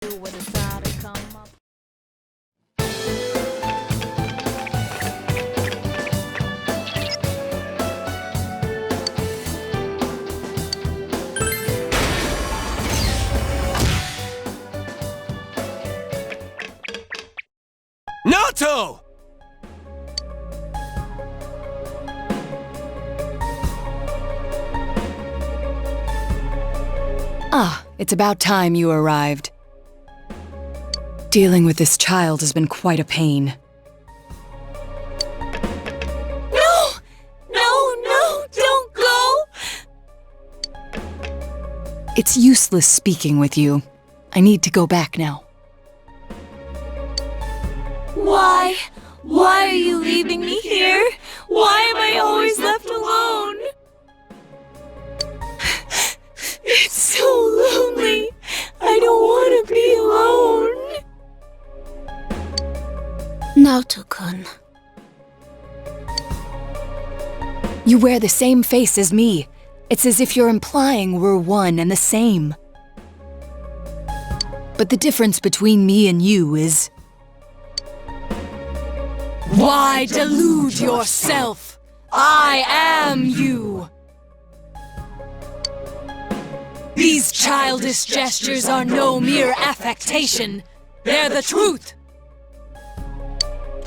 with a side to come up. Nato! Ah, it's about time you arrived. Dealing with this child has been quite a pain. No! No, don't go! It's useless speaking with you. I need to go back now. Why? Why are you leaving me here? Why am I always left alone? It's so lonely. I don't want to be alone. Naoto-kun. You wear the same face as me. It's as if you're implying we're one and the same. But the difference between me and you is... Why delude yourself? I am you! These childish gestures are no mere affectation. They're the truth.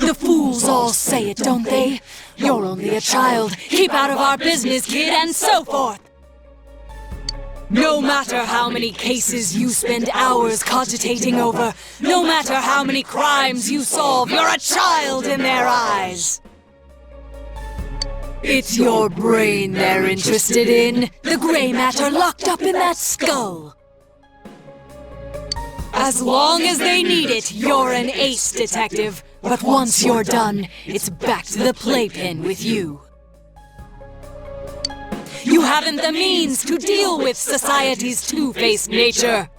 The fools all say it, don't they? You're only a child. Keep out of our business, kid, and so forth. No matter how many cases you spend hours cogitating over, no matter how many crimes you solve, you're a child in their eyes. It's your brain they're interested in, the gray matter locked up in that skull. As long as they need it, you're an ace detective. But once you're done, it's back to the playpen with you. You haven't the means to deal with society's two-faced nature.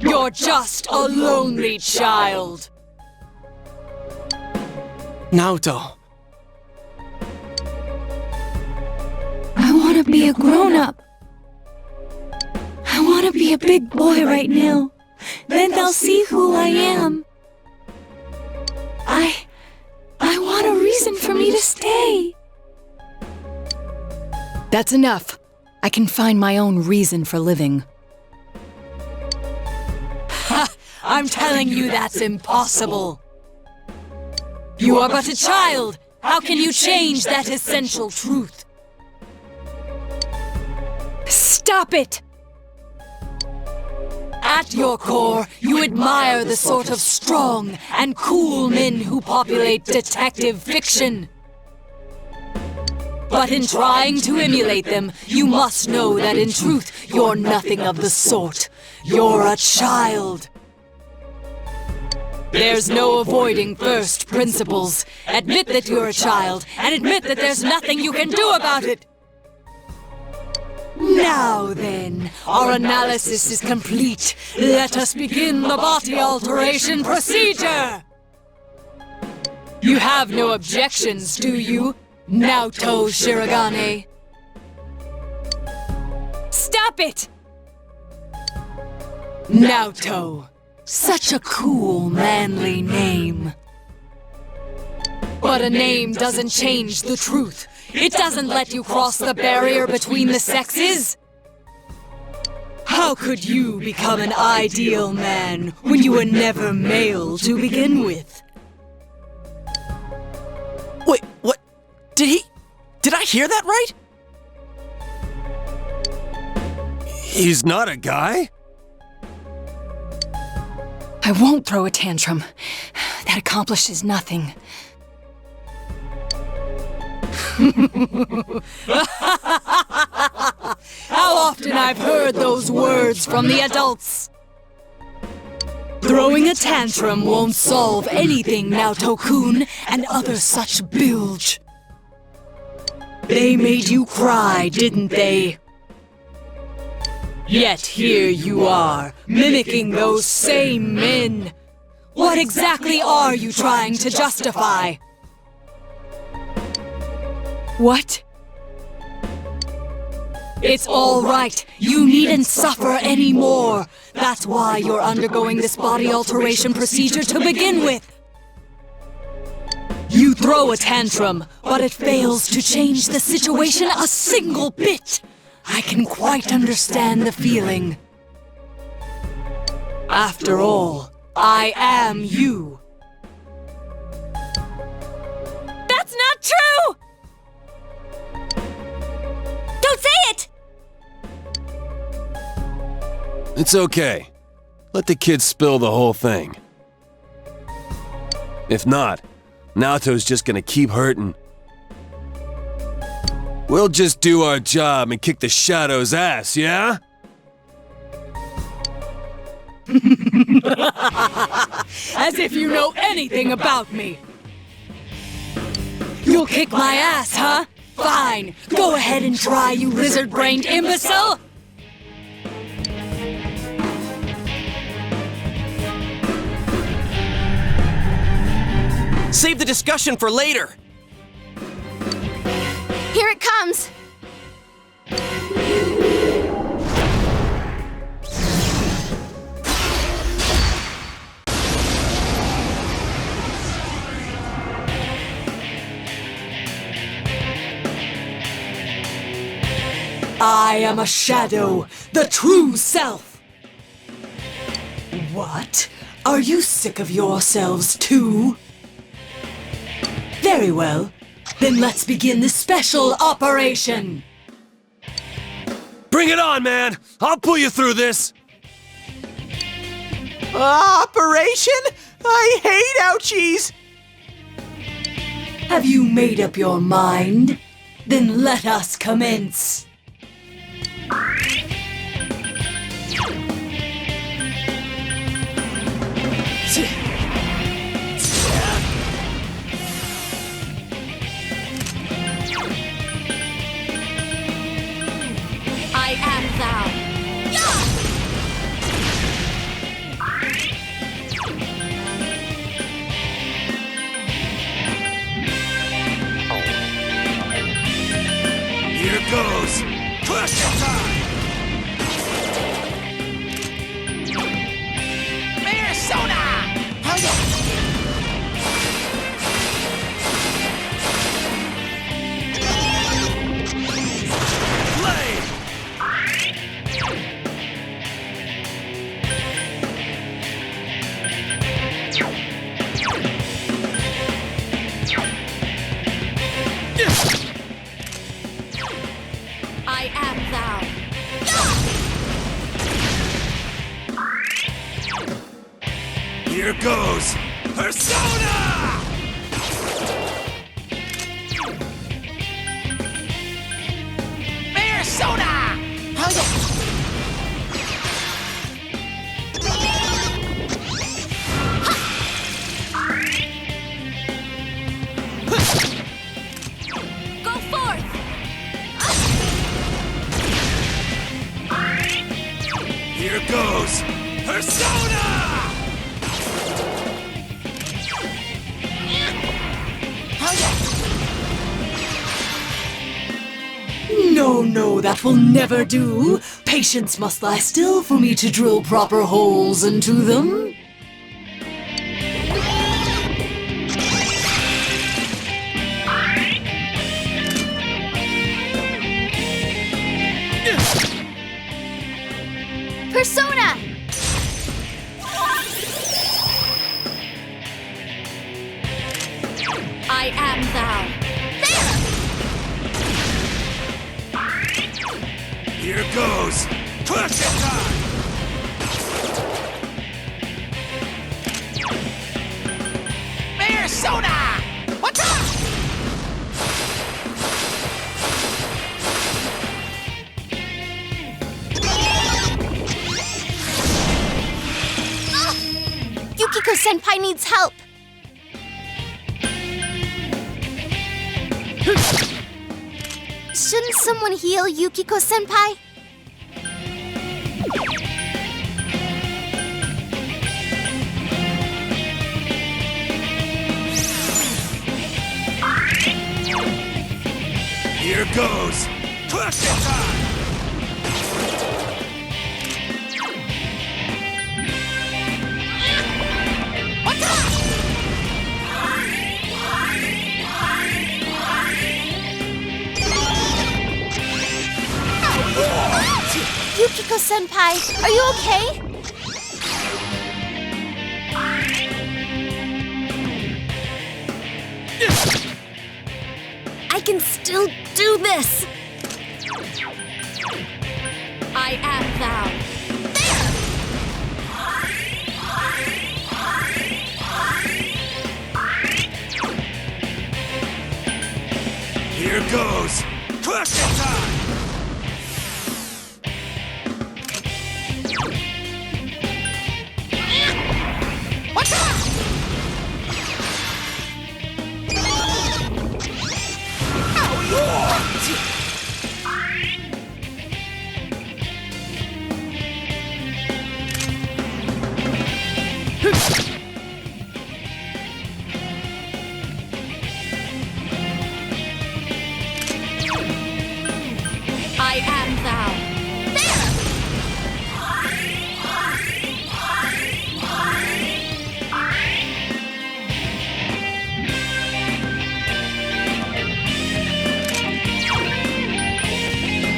You're just a lonely child. Naoto. I want to be a grown-up. I want to be a big boy right now. Then they'll see who I am. I want a reason for me to stay. That's enough. I can find my own reason for living. Ha! I'm telling you that's impossible. You are but a child. How can you change that essential truth? Stop it! At your core, you admire the sort of strong and cool men who populate detective fiction. But in trying to emulate them, you must know that in truth, you're nothing of the sort. You're a child. There's no avoiding first principles. Admit that you're a child, and admit that there's nothing you can do about it. Now then, our analysis is complete. Let us begin the body alteration procedure! You have no objections, do you, Naoto Shirogane? Stop it! Naoto. Such a cool, manly name. But a name doesn't change the truth. It doesn't let you cross the barrier between the sexes. How could you become an ideal man when you were never male to begin with? Wait, what? Did I hear that right? He's not a guy? I won't throw a tantrum. That accomplishes nothing. How often I've heard those words from the adults. Throwing a tantrum won't solve anything, Naoto-kun, and other such bilge. They made you cry, didn't they? Yet here you are, mimicking those same men. What exactly are you trying to justify? What? It's all right. You needn't suffer anymore. That's why you're undergoing this body alteration procedure to begin with. You throw a tantrum, but it fails to change the situation a single bit. I can quite understand the feeling. After all, I am you. That's not true! Don't say it! It's okay. Let the kids spill the whole thing. If not, Naoto's just gonna keep hurting. We'll just do our job and kick the Shadow's ass, yeah? As if you know anything about me. You'll kick my ass, huh? Fine. Go ahead and try, you lizard-brained imbecile! Save the discussion for later! Here it comes! I am a shadow, the true self! What? Are you sick of yourselves too? Very well. Then let's begin the special operation! Bring it on, man! I'll pull you through this! Operation? I hate ouchies! Have you made up your mind? Then let us commence. I am thou. Here goes! Crush time! I am thou. Here goes! Persona! Go forth! Here goes! Persona! No, that will never do. Patience must lie still for me to drill proper holes into them. Persona! I am thou. Here goes! Crush it time! Persona! What's up? Yukiko-senpai needs help. Shouldn't someone heal Yukiko-senpai? Here goes! Crush it time! Yukiko-senpai, are you okay? I can still do this! I am thou. Here goes! Question time! What's up? I am thou.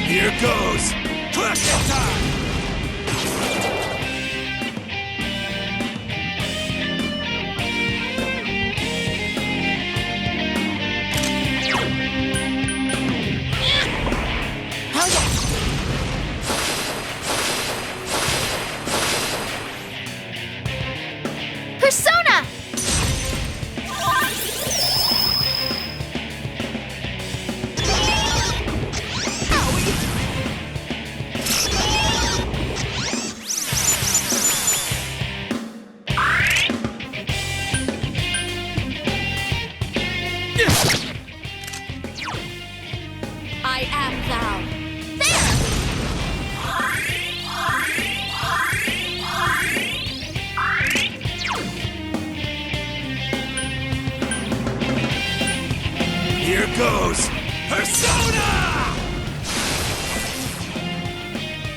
Here goes! Question time! Persona! I am thou. Here goes! Persona!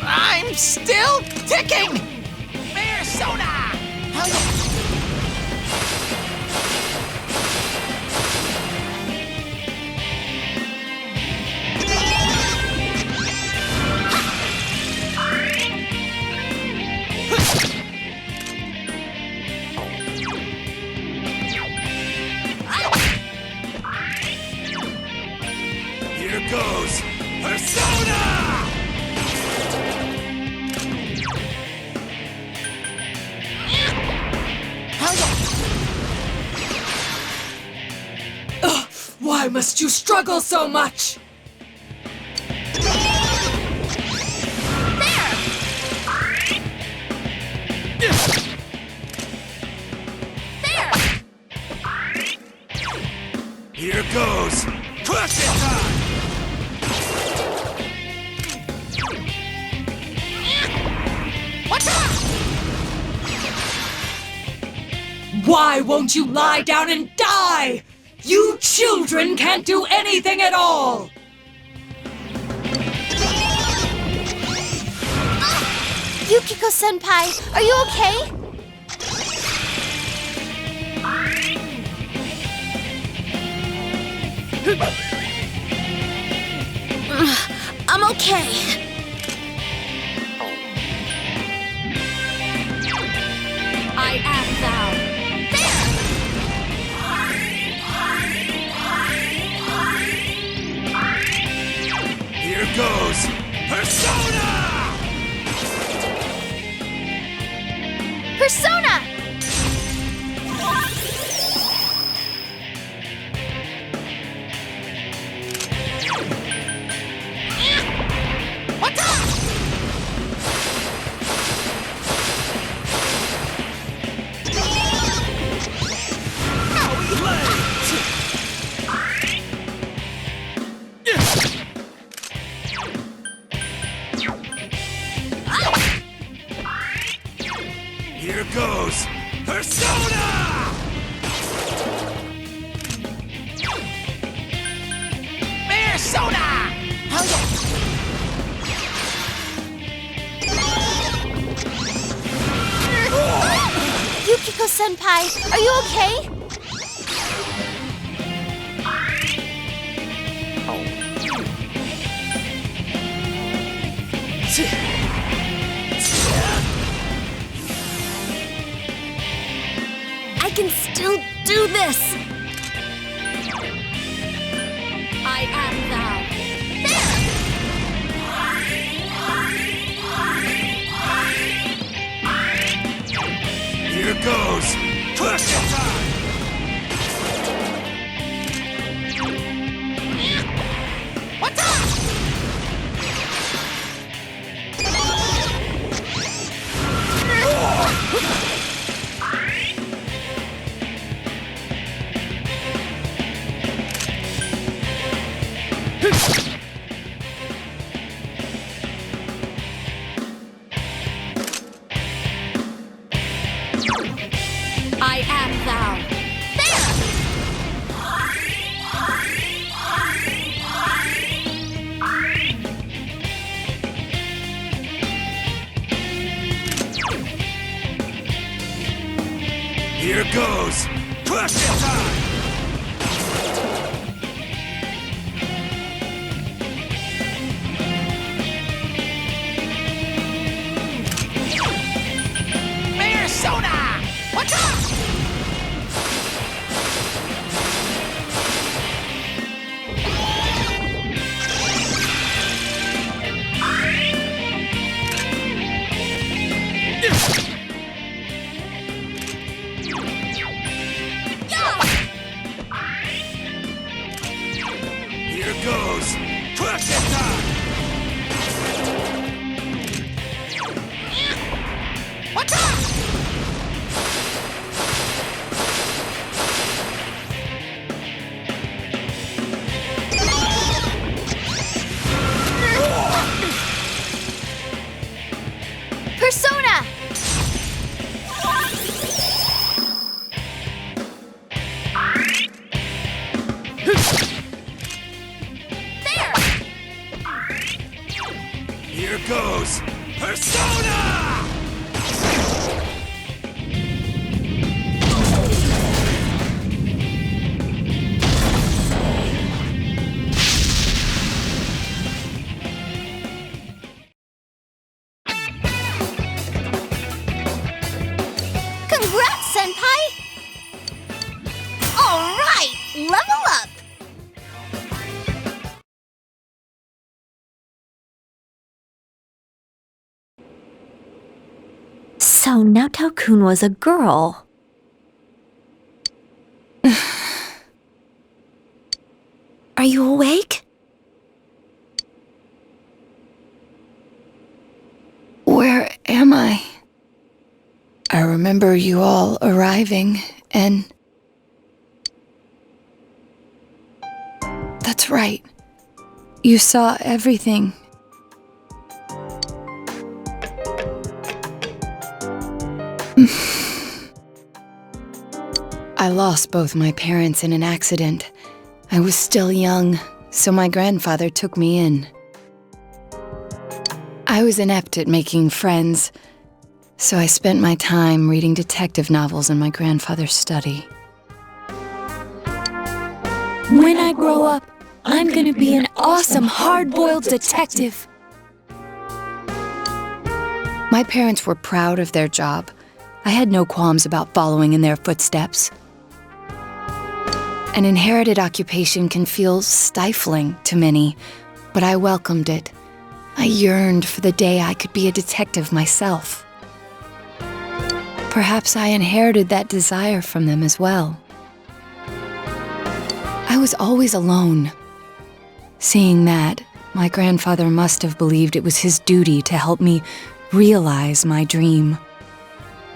I'm still ticking! Persona! Here goes! Persona! Why must you struggle so much? Here goes! Question time! What's up? Why won't you lie down and die? You children can't do anything at all! Yukiko-senpai, are you okay? I'm okay. I am thou. Here goes! Persona! Persona! What's up? Here goes! Persona! Persona! Yukiko-senpai, are you okay? can still do this! I am thou. Here goes! Push it time! What's up? I am thou. Here goes! Push it time! Persona! What's up? Here goes! Push it time! What's up? Persona! Here goes! Persona! Congrats, Senpai! All right, level up! So Naoto-kun was a girl. Are you awake? Where am I? I remember you all arriving, and... That's right. You saw everything. I lost both my parents in an accident. I was still young, so my grandfather took me in. I was inept at making friends, so I spent my time reading detective novels in my grandfather's study. When I grow up, I'm gonna be an awesome hard-boiled detective. My parents were proud of their job. I had no qualms about following in their footsteps. An inherited occupation can feel stifling to many, but I welcomed it. I yearned for the day I could be a detective myself. Perhaps I inherited that desire from them as well. I was always alone. Seeing that, my grandfather must have believed it was his duty to help me realize my dream.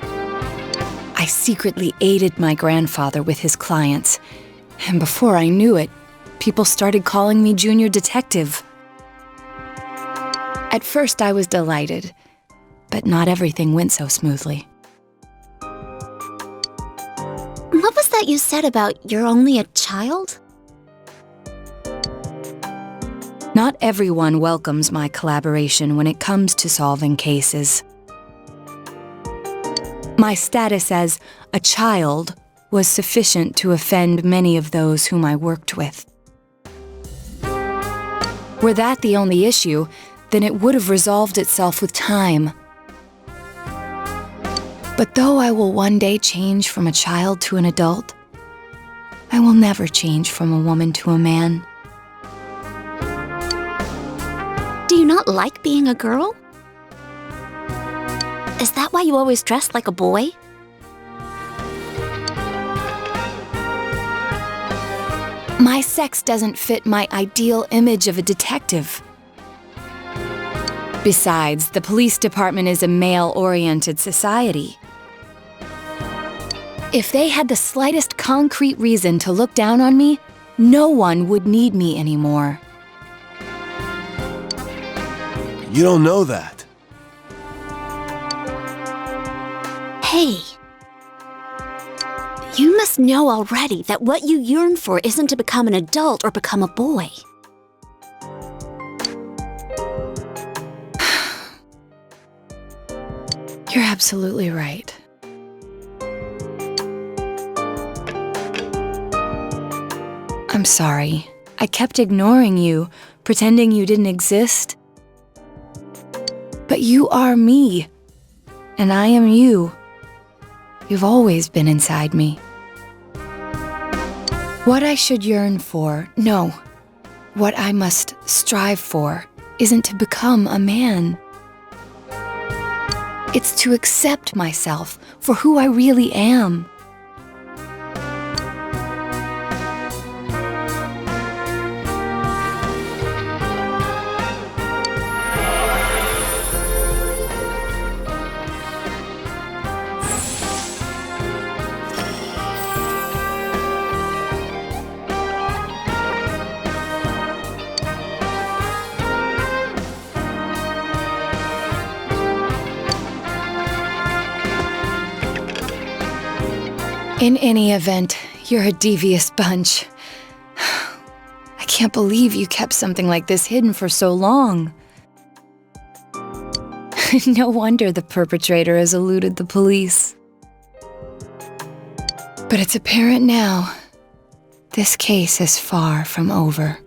I secretly aided my grandfather with his clients, and before I knew it, people started calling me Junior Detective. At first I was delighted, but not everything went so smoothly. What was that you said about you're only a child? Not everyone welcomes my collaboration when it comes to solving cases. My status as a child was sufficient to offend many of those whom I worked with. Were that the only issue, then it would have resolved itself with time. But though I will one day change from a child to an adult, I will never change from a woman to a man. Do you not like being a girl? Is that why you always dress like a boy? My sex doesn't fit my ideal image of a detective. Besides, the police department is a male-oriented society. If they had the slightest concrete reason to look down on me, no one would need me anymore. You don't know that. Hey. You must know already that what you yearn for isn't to become an adult or become a boy. You're absolutely right. I'm sorry. I kept ignoring you, pretending you didn't exist. But you are me, and I am you. You've always been inside me. What I should yearn for, no, what I must strive for, isn't to become a man. It's to accept myself for who I really am. In any event, you're a devious bunch. I can't believe you kept something like this hidden for so long. No wonder the perpetrator has eluded the police. But it's apparent now, this case is far from over.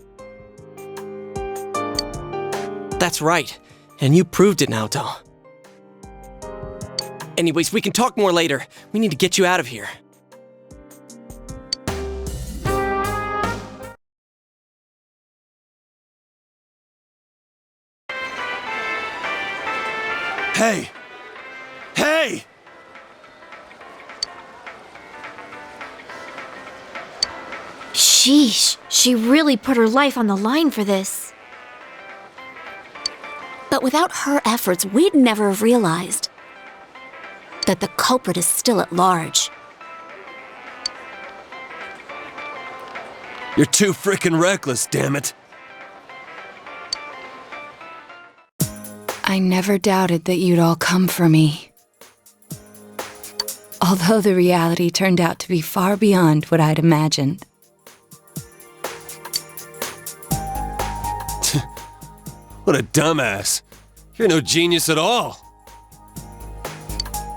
That's right. And you proved it, Naoto. Anyways, we can talk more later. We need to get you out of here. Hey! Hey! Sheesh, she really put her life on the line for this. But without her efforts, we'd never have realized that the culprit is still at large. You're too frickin' reckless, damn it. I never doubted that you'd all come for me. Although the reality turned out to be far beyond what I'd imagined. What a dumbass. You're no genius at all.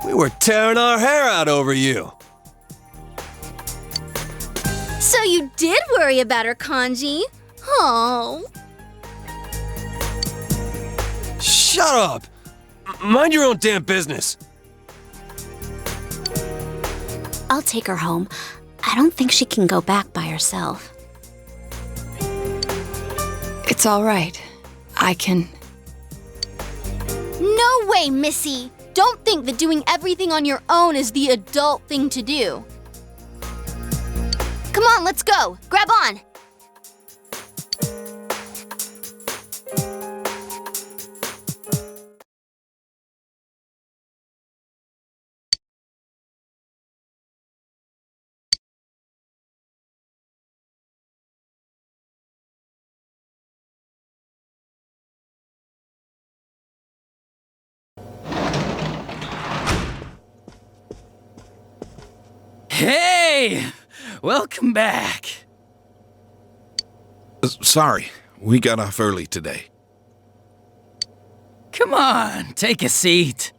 We were tearing our hair out over you. So you did worry about her, Kanji? Oh. Shut up! Mind your own damn business. I'll take her home. I don't think she can go back by herself. It's all right. I can... No way, Missy! Don't think that doing everything on your own is the adult thing to do. Come on, let's go! Grab on! Hey! Welcome back. Sorry, we got off early today. Come on, take a seat.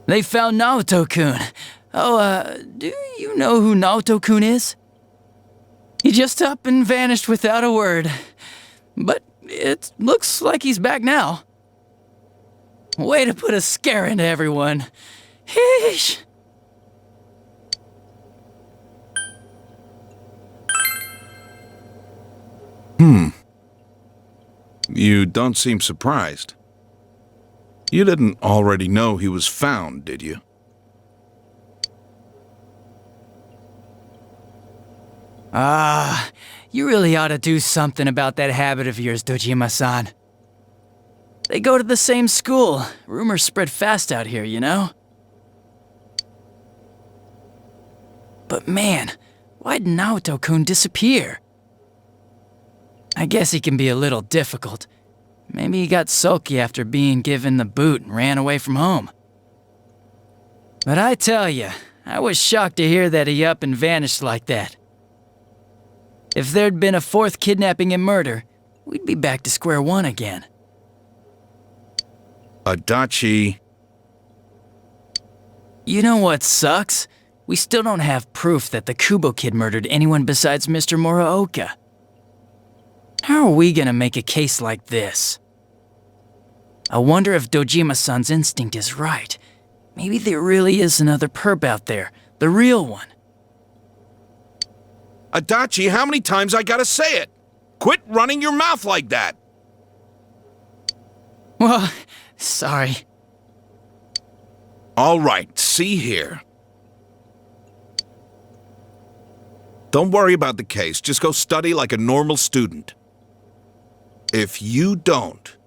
They found Naoto-kun. Oh, do you know who Naoto-kun is? He just up and vanished without a word. But it looks like he's back now. Way to put a scare into everyone. Heesh. You don't seem surprised. You didn't already know he was found, did you? You really ought to do something about that habit of yours, Dojima-san. They go to the same school. Rumors spread fast out here, you know? But man, why'd Naoto-kun disappear? I guess he can be a little difficult. Maybe he got sulky after being given the boot and ran away from home. But I tell ya, I was shocked to hear that he up and vanished like that. If there'd been a fourth kidnapping and murder, we'd be back to square one again. Adachi. You know what sucks? We still don't have proof that the Kubo kid murdered anyone besides Mr. Muraoka. How are we gonna make a case like this? I wonder if Dojima-san's instinct is right. Maybe there really is another perp out there, the real one. Adachi, how many times I gotta say it? Quit running your mouth like that! Well, sorry. All right, see here. Don't worry about the case. Just go study like a normal student. If you don't...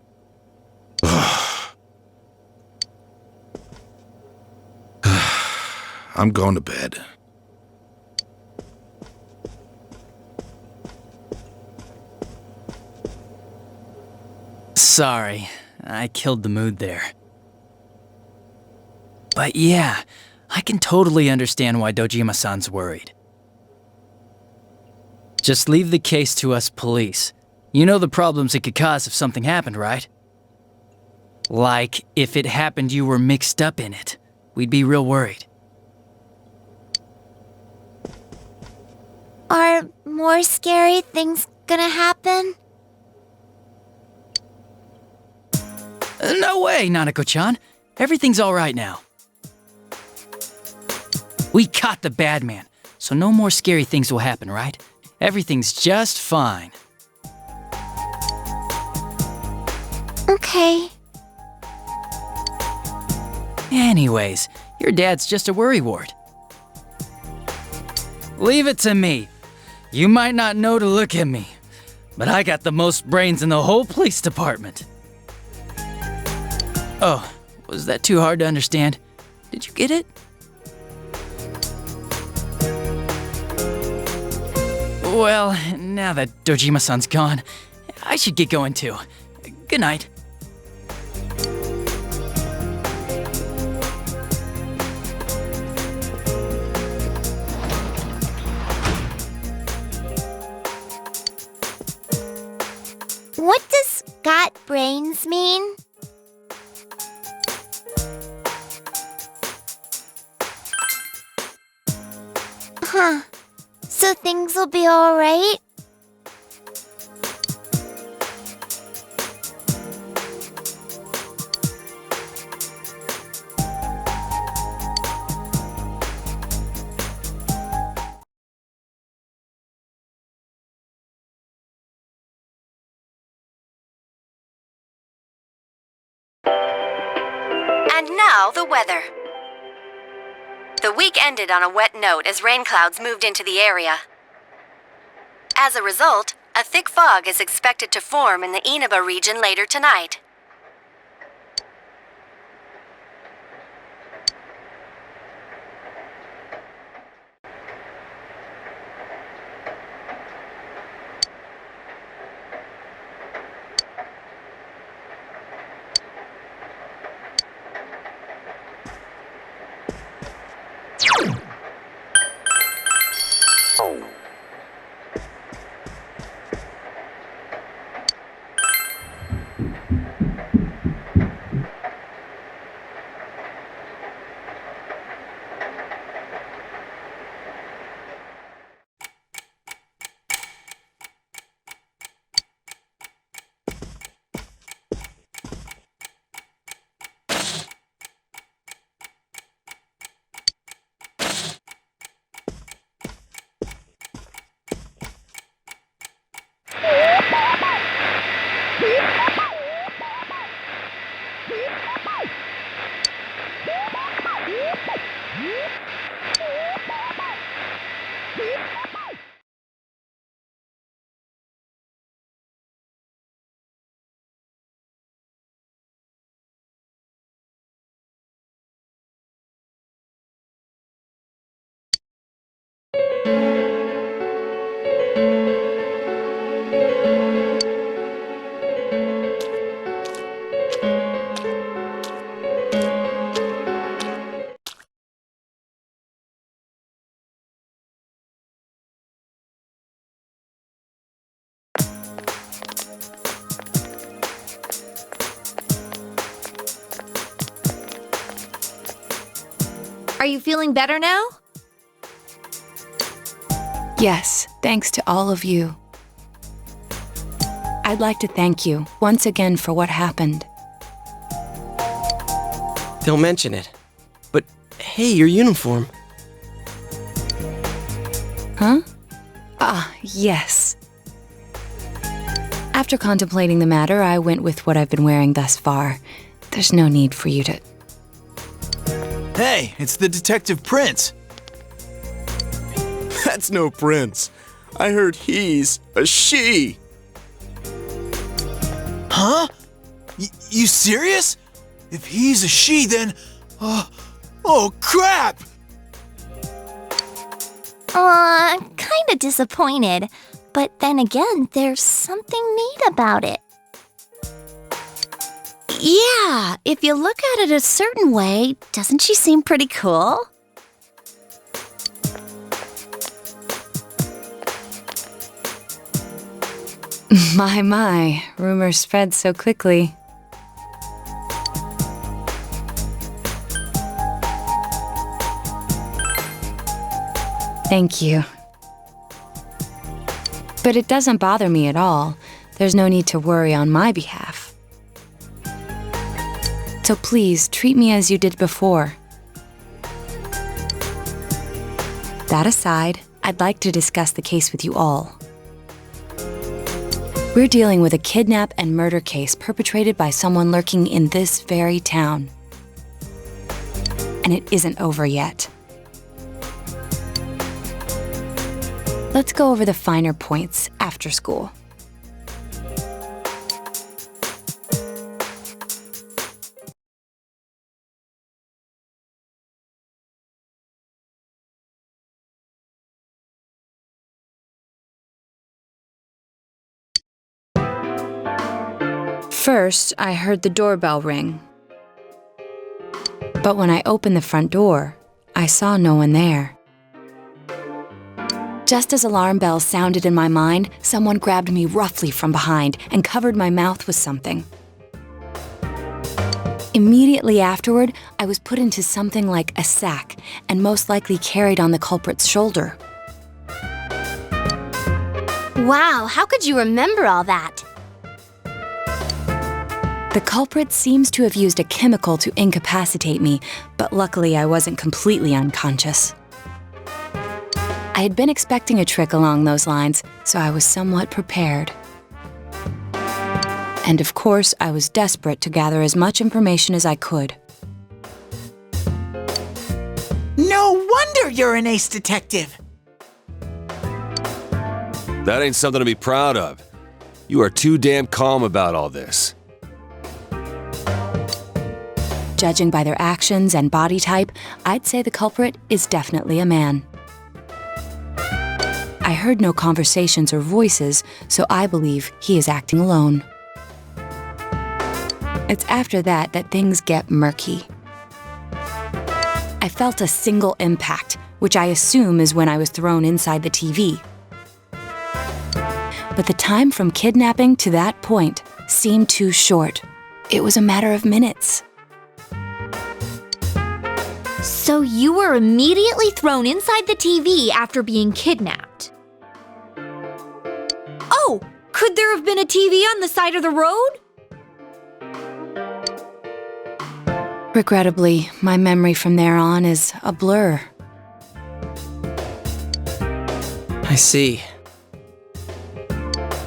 I'm going to bed. Sorry, I killed the mood there. But yeah, I can totally understand why Dojima-san's worried. Just leave the case to us police. You know the problems it could cause if something happened, right? Like, if it happened you were mixed up in it. We'd be real worried. Are more scary things gonna happen? No way, Nanako-chan. Everything's alright now. We caught the bad man, so no more scary things will happen, right? Everything's just fine. Okay. Anyways, your dad's just a worrywart. Leave it to me. You might not know to look at me, but I got the most brains in the whole police department. Oh, was that too hard to understand? Did you get it? Well, now that Dojima-san's gone, I should get going too. Good night. What does got brains mean? Huh. So things will be alright? And now, the weather. The week ended on a wet note as rain clouds moved into the area. As a result, a thick fog is expected to form in the Inaba region later tonight. Are you feeling better now? Yes, thanks to all of you. I'd like to thank you once again for what happened. Don't mention it. But hey, your uniform. Huh? Ah, yes. After contemplating the matter, I went with what I've been wearing thus far. There's no need for you to... Hey, it's the Detective Prince. That's no prince. I heard he's a she. Huh? You serious? If he's a she, then... oh, crap! I'm kinda disappointed. But then again, there's something neat about it. Yeah, if you look at it a certain way, doesn't she seem pretty cool? My, rumors spread so quickly. Thank you. But it doesn't bother me at all. There's no need to worry on my behalf. So please, treat me as you did before. That aside, I'd like to discuss the case with you all. We're dealing with a kidnap and murder case perpetrated by someone lurking in this very town. And it isn't over yet. Let's go over the finer points after school. First, I heard the doorbell ring. But when I opened the front door, I saw no one there. Just as alarm bells sounded in my mind, someone grabbed me roughly from behind and covered my mouth with something. Immediately afterward, I was put into something like a sack and most likely carried on the culprit's shoulder. Wow, how could you remember all that? The culprit seems to have used a chemical to incapacitate me, but luckily I wasn't completely unconscious. I had been expecting a trick along those lines, so I was somewhat prepared. And of course, I was desperate to gather as much information as I could. No wonder you're an ace detective! That ain't something to be proud of. You are too damn calm about all this. Judging by their actions and body type, I'd say the culprit is definitely a man. I heard no conversations or voices, so I believe he is acting alone. It's after that that things get murky. I felt a single impact, which I assume is when I was thrown inside the TV. But the time from kidnapping to that point seemed too short. It was a matter of minutes. So you were immediately thrown inside the TV after being kidnapped? Oh, could there have been a TV on the side of the road? Regrettably, my memory from there on is a blur. I see.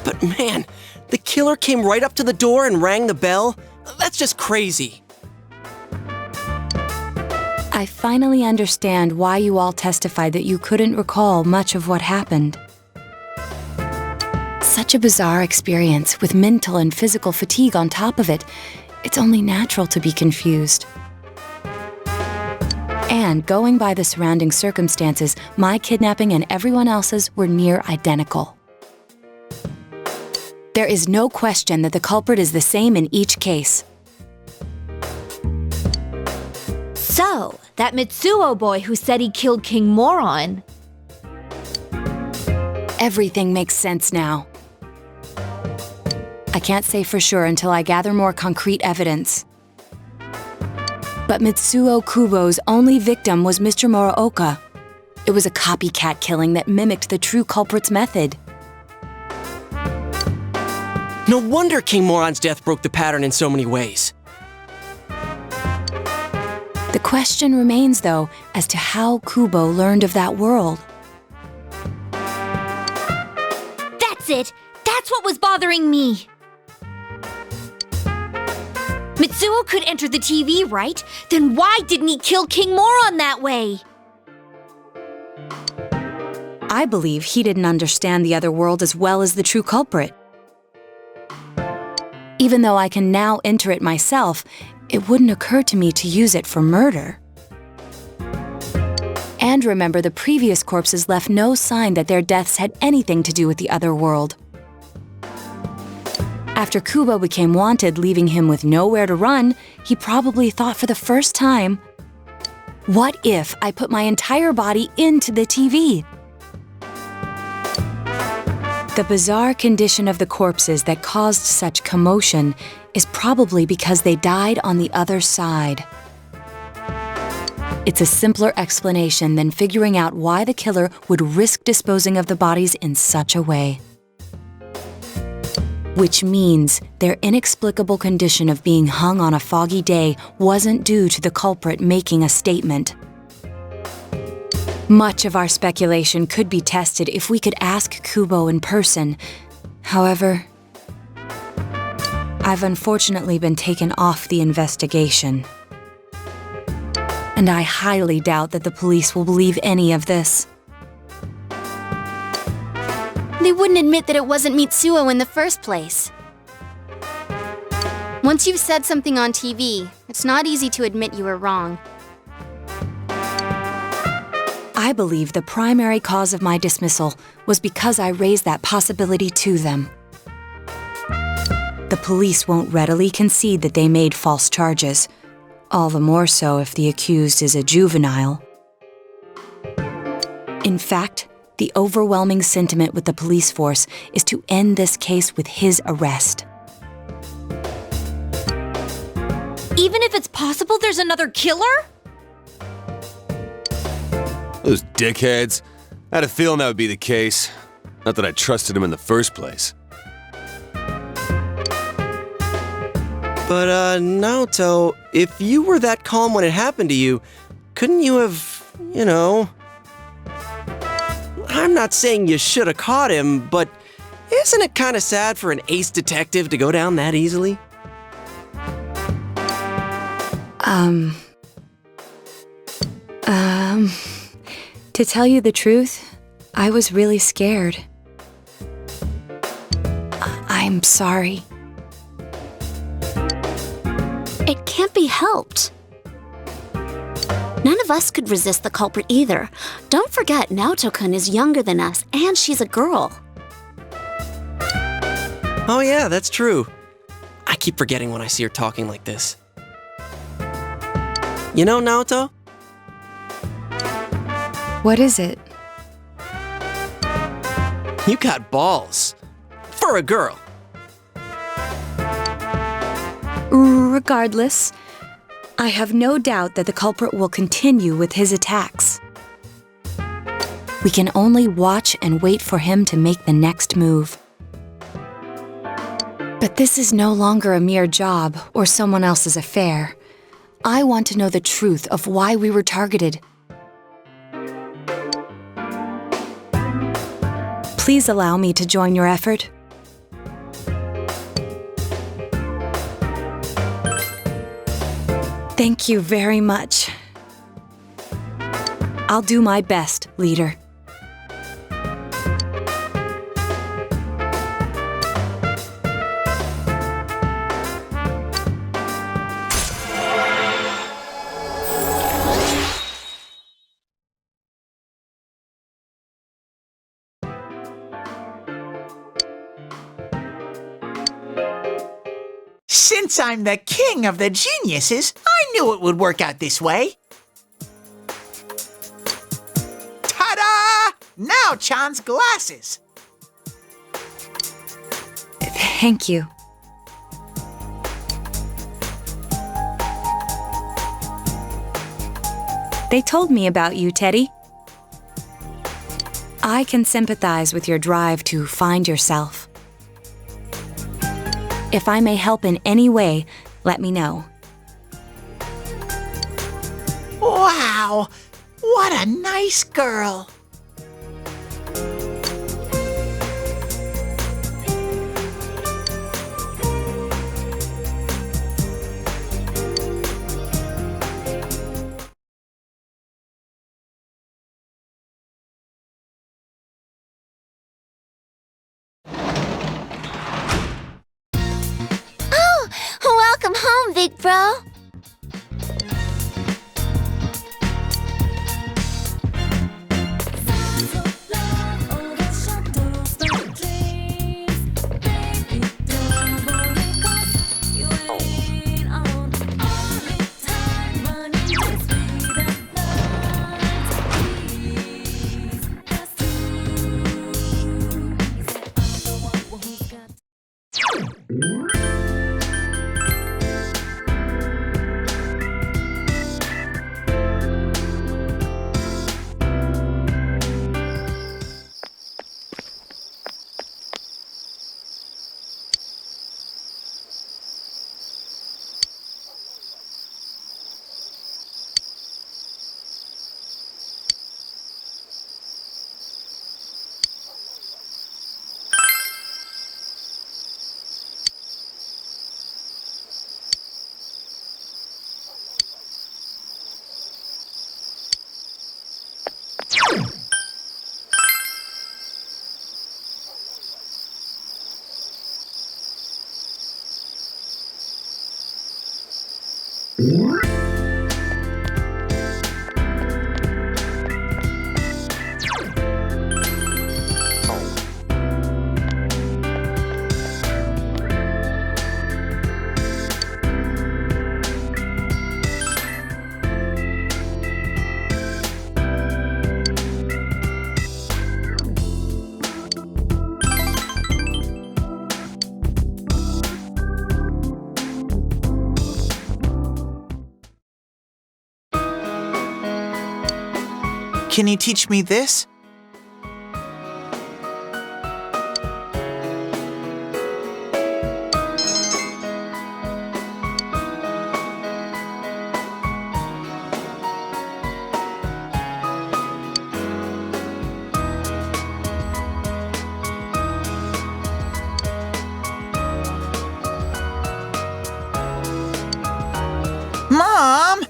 But man, the killer came right up to the door and rang the bell? That's just crazy. I finally understand why you all testified that you couldn't recall much of what happened. Such a bizarre experience with mental and physical fatigue on top of it. It's only natural to be confused. And going by the surrounding circumstances, my kidnapping and everyone else's were near identical. There is no question that the culprit is the same in each case. So, that Mitsuo boy who said he killed King Moron. Everything makes sense now. I can't say for sure until I gather more concrete evidence. But Mitsuo Kubo's only victim was Mr. Muraoka. It was a copycat killing that mimicked the true culprit's method. No wonder King Moron's death broke the pattern in so many ways. The question remains, though, as to how Kubo learned of that world. That's it! That's what was bothering me! Mitsuo could enter the TV, right? Then why didn't he kill King Moron that way? I believe he didn't understand the other world as well as the true culprit. Even though I can now enter it myself, it wouldn't occur to me to use it for murder. And remember, the previous corpses left no sign that their deaths had anything to do with the other world. After Kubo became wanted, leaving him with nowhere to run, he probably thought for the first time, what if I put my entire body into the TV? The bizarre condition of the corpses that caused such commotion is probably because they died on the other side. It's a simpler explanation than figuring out why the killer would risk disposing of the bodies in such a way. Which means their inexplicable condition of being hung on a foggy day wasn't due to the culprit making a statement. Much of our speculation could be tested if we could ask Kubo in person. However, I've unfortunately been taken off the investigation. And I highly doubt that the police will believe any of this. They wouldn't admit that it wasn't Mitsuo in the first place. Once you've said something on TV, it's not easy to admit you were wrong. I believe the primary cause of my dismissal was because I raised that possibility to them. The police won't readily concede that they made false charges, all the more so if the accused is a juvenile. In fact, the overwhelming sentiment with the police force is to end this case with his arrest. Even if it's possible there's another killer? Those dickheads. I had a feeling that would be the case. Not that I trusted him in the first place. But, Naoto, if you were that calm when it happened to you, couldn't you have, I'm not saying you should have caught him, but isn't it kind of sad for an ace detective to go down that easily? To tell you the truth, I was really scared. I'm sorry. It can't be helped. None of us could resist the culprit either. Don't forget, Naoto-kun is younger than us, and she's a girl. Oh yeah, that's true. I keep forgetting when I see her talking like this. You know, Naoto? What is it? You got balls. For a girl. Regardless, I have no doubt that the culprit will continue with his attacks. We can only watch and wait for him to make the next move. But this is no longer a mere job or someone else's affair. I want to know the truth of why we were targeted. Please allow me to join your effort. Thank you very much. I'll do my best, leader. Since I'm the king of the geniuses, I knew it would work out this way. Ta-da! Now Chan's glasses. Thank you. They told me about you, Teddy. I can sympathize with your drive to find yourself. If I may help in any way, let me know. Wow! What a nice girl! Welcome home, big bro. Can you teach me this? Mom!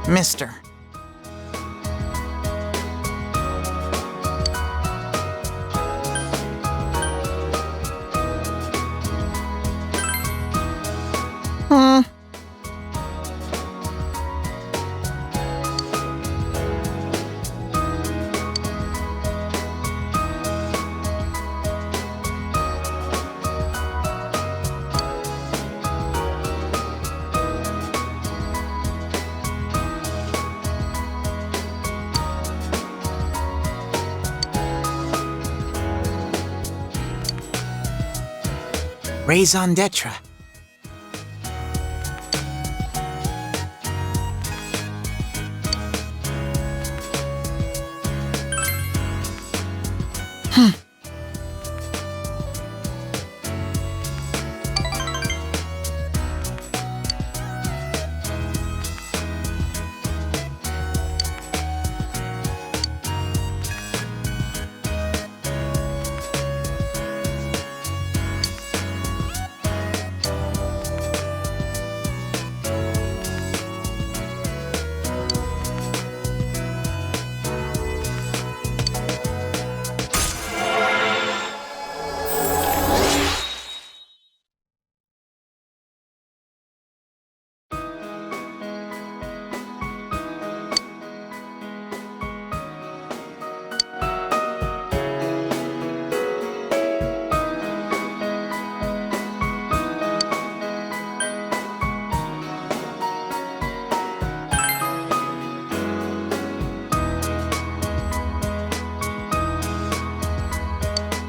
Mister. Raison d'etre.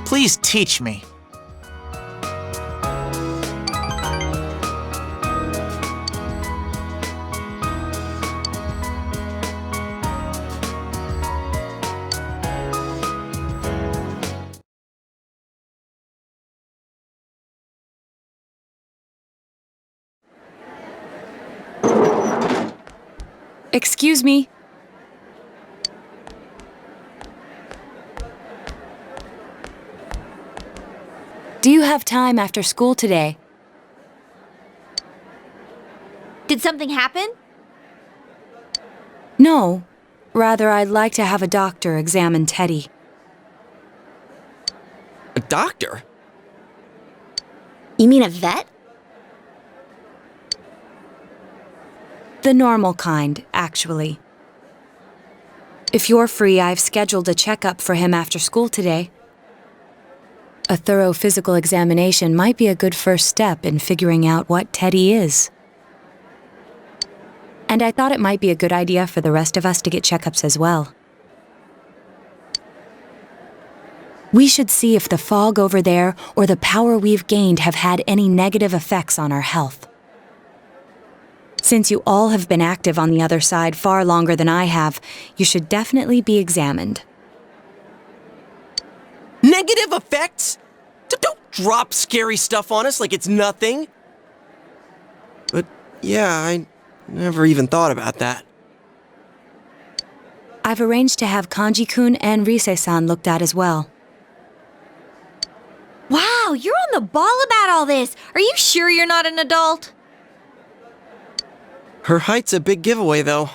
Please teach me. Excuse me. Do you have time after school today? Did something happen? No. Rather, I'd like to have a doctor examine Teddy. A doctor? You mean a vet? The normal kind, actually. If you're free, I've scheduled a checkup for him after school today. A thorough physical examination might be a good first step in figuring out what Teddy is. And I thought it might be a good idea for the rest of us to get checkups as well. We should see if the fog over there or the power we've gained have had any negative effects on our health. Since you all have been active on the other side far longer than I have, you should definitely be examined. Negative effects? Don't drop scary stuff on us like it's nothing. But yeah, I never even thought about that. I've arranged to have Kanji-kun and Rise-san looked at as well. Wow, you're on the ball about all this. Are you sure you're not an adult? Her height's a big giveaway, though.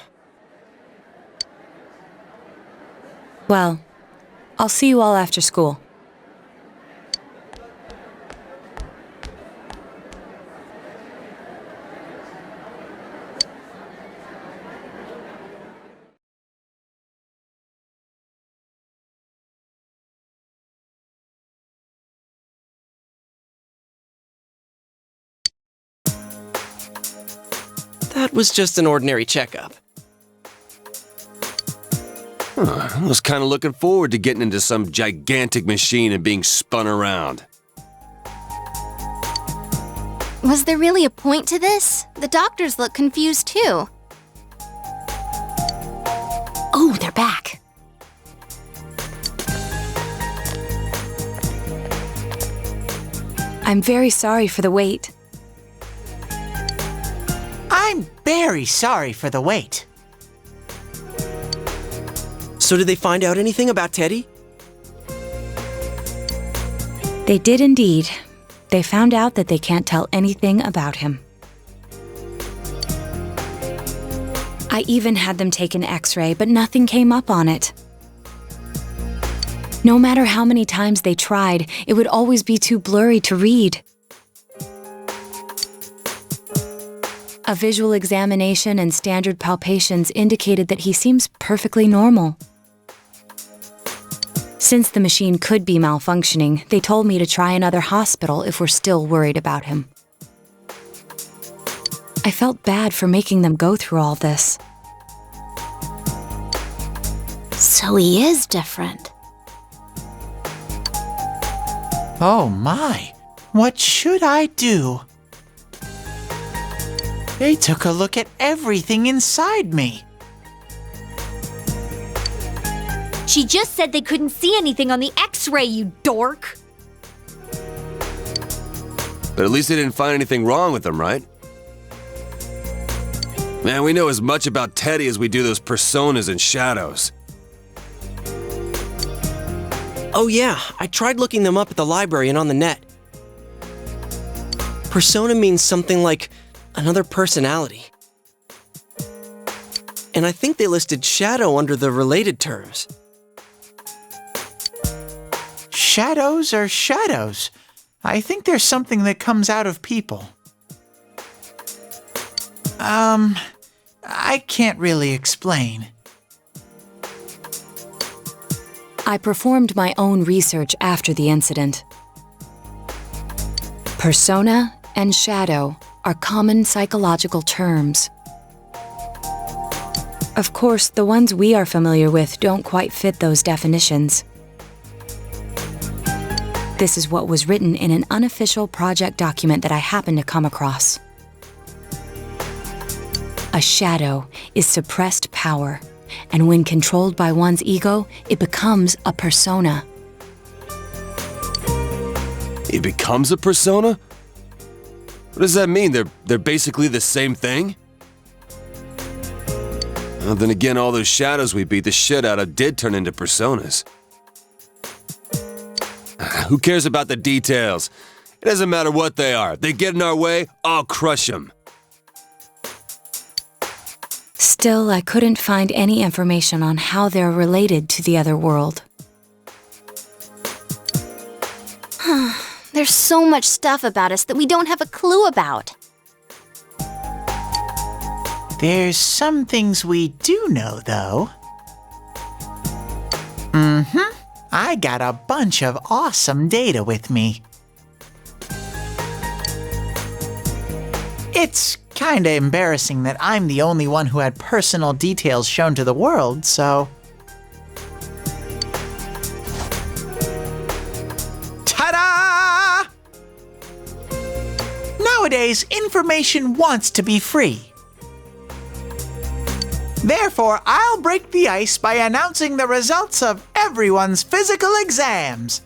Well, I'll see you all after school. That was just an ordinary checkup. I was kind of looking forward to getting into some gigantic machine and being spun around. Was there really a point to this? The doctors look confused too. Oh, they're back. I'm very sorry for the wait. I'm very sorry for the wait. So did they find out anything about Teddy? They did indeed. They found out that they can't tell anything about him. I even had them take an X-ray, but nothing came up on it. No matter how many times they tried, it would always be too blurry to read. A visual examination and standard palpations indicated that he seems perfectly normal. Since the machine could be malfunctioning, they told me to try another hospital if we're still worried about him. I felt bad for making them go through all this. So he is different. Oh my. What should I do? They took a look at everything inside me. She just said they couldn't see anything on the X-ray, you dork! But at least they didn't find anything wrong with him, right? Man, we know as much about Teddy as we do those personas and shadows. Oh yeah, I tried looking them up at the library and on the net. Persona means something like another personality. And I think they listed shadow under the related terms. Shadows are shadows. I think there's something that comes out of people. I can't really explain. I performed my own research after the incident. Persona and shadow are common psychological terms. Of course, the ones we are familiar with don't quite fit those definitions. This is what was written in an unofficial project document that I happened to come across. A shadow is suppressed power, and when controlled by one's ego, it becomes a persona. It becomes a persona? What does that mean? They're basically the same thing? Well, then again, all those shadows we beat the shit out of did turn into personas. Who cares about the details? It doesn't matter what they are. They get in our way, I'll crush them. Still, I couldn't find any information on how they're related to the other world. There's so much stuff about us that we don't have a clue about. There's some things we do know, though. I got a bunch of awesome data with me. It's kinda embarrassing that I'm the only one who had personal details shown to the world, so... Ta-da! Nowadays, information wants to be free. Therefore, I'll break the ice by announcing the results of everyone's physical exams.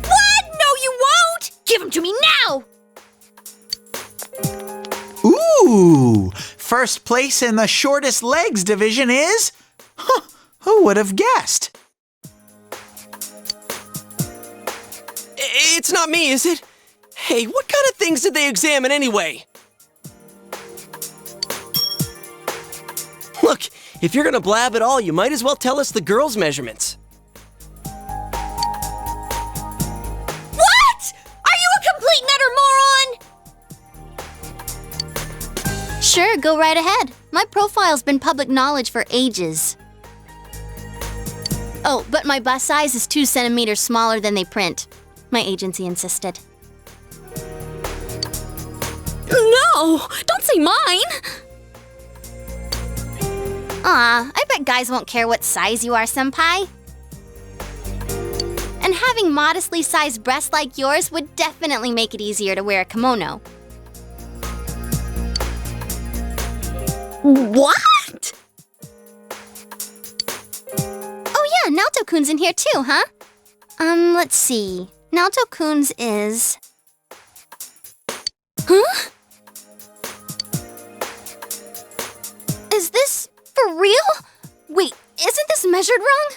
What? No, you won't! Give them to me now! Ooh! First place in the shortest legs division is... Huh, who would have guessed? It's not me, is it? Hey, what kind of things did they examine anyway? Look, if you're gonna blab at all, you might as well tell us the girls' measurements. What? Are you a complete and utter moron? Sure, go right ahead. My profile's been public knowledge for ages. Oh, but my bust size is 2 centimeters smaller than they print. My agency insisted. No! Don't say mine! Aw, I bet guys won't care what size you are, senpai. And having modestly sized breasts like yours would definitely make it easier to wear a kimono. What? Oh yeah, Naoto-kun's in here too, huh? Let's see. Naoto-kun's is... Huh? Is this for real? Wait, isn't this measured wrong?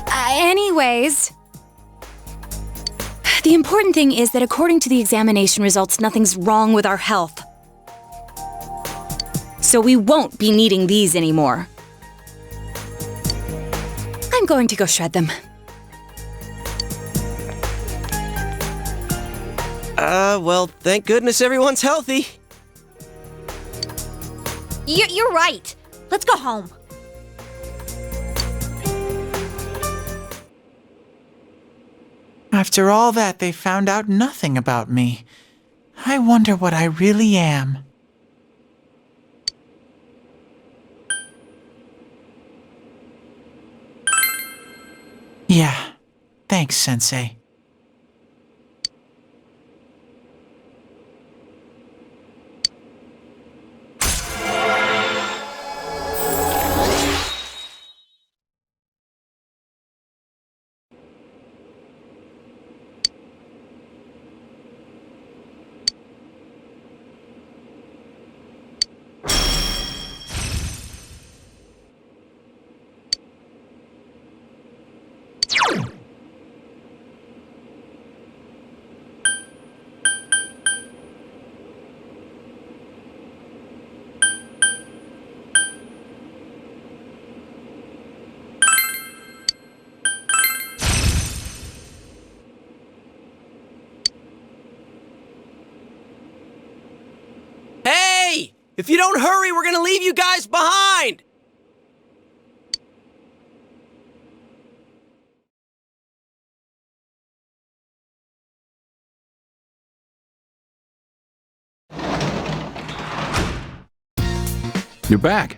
Anyways... The important thing is that according to the examination results, nothing's wrong with our health. So we won't be needing these anymore. I'm going to go shred them. Well, thank goodness everyone's healthy. You're right. Let's go home. After all that, they found out nothing about me. I wonder what I really am. Yeah. Thanks, Sensei. Hey! If you don't hurry, we're gonna leave you guys behind! You're back.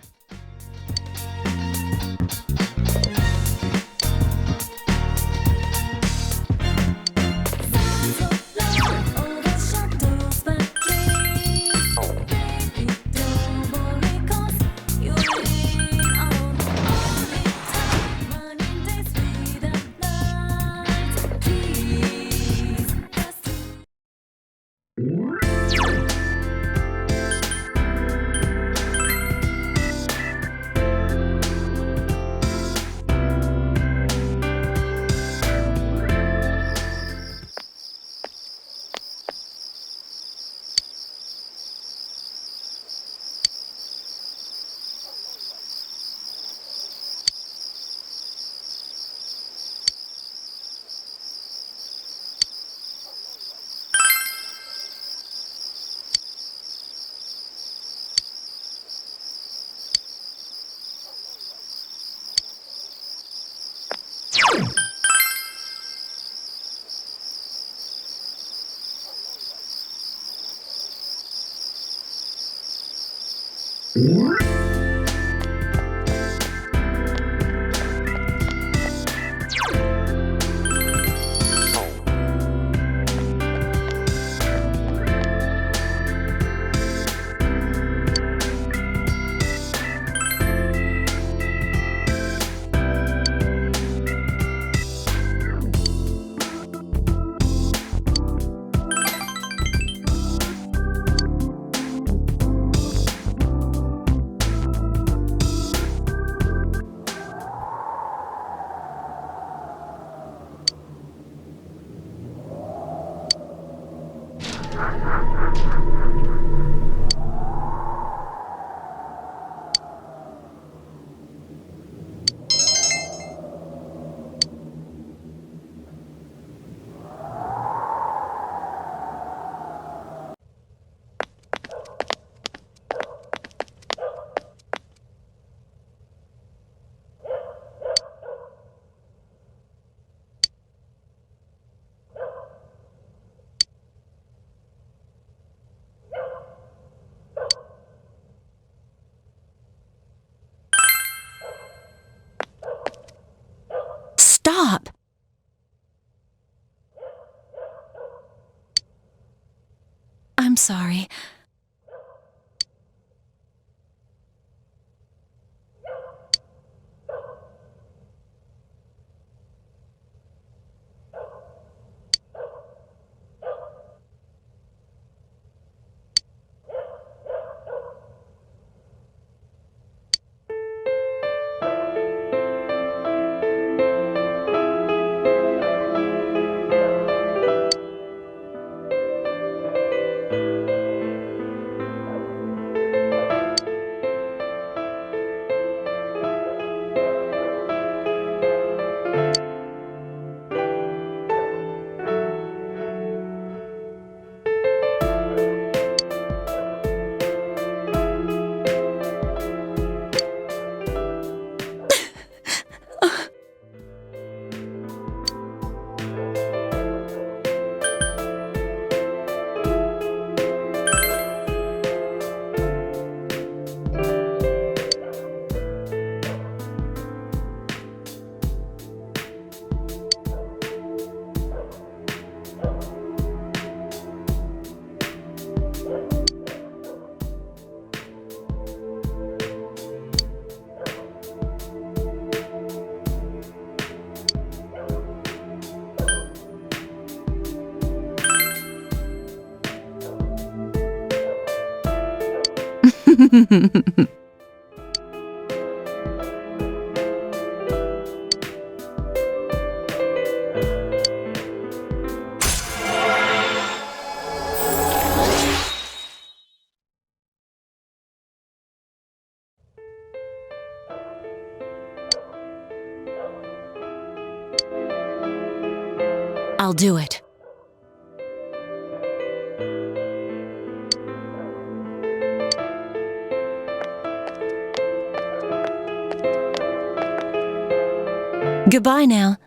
Stop! I'm sorry. I'll do it. Goodbye now.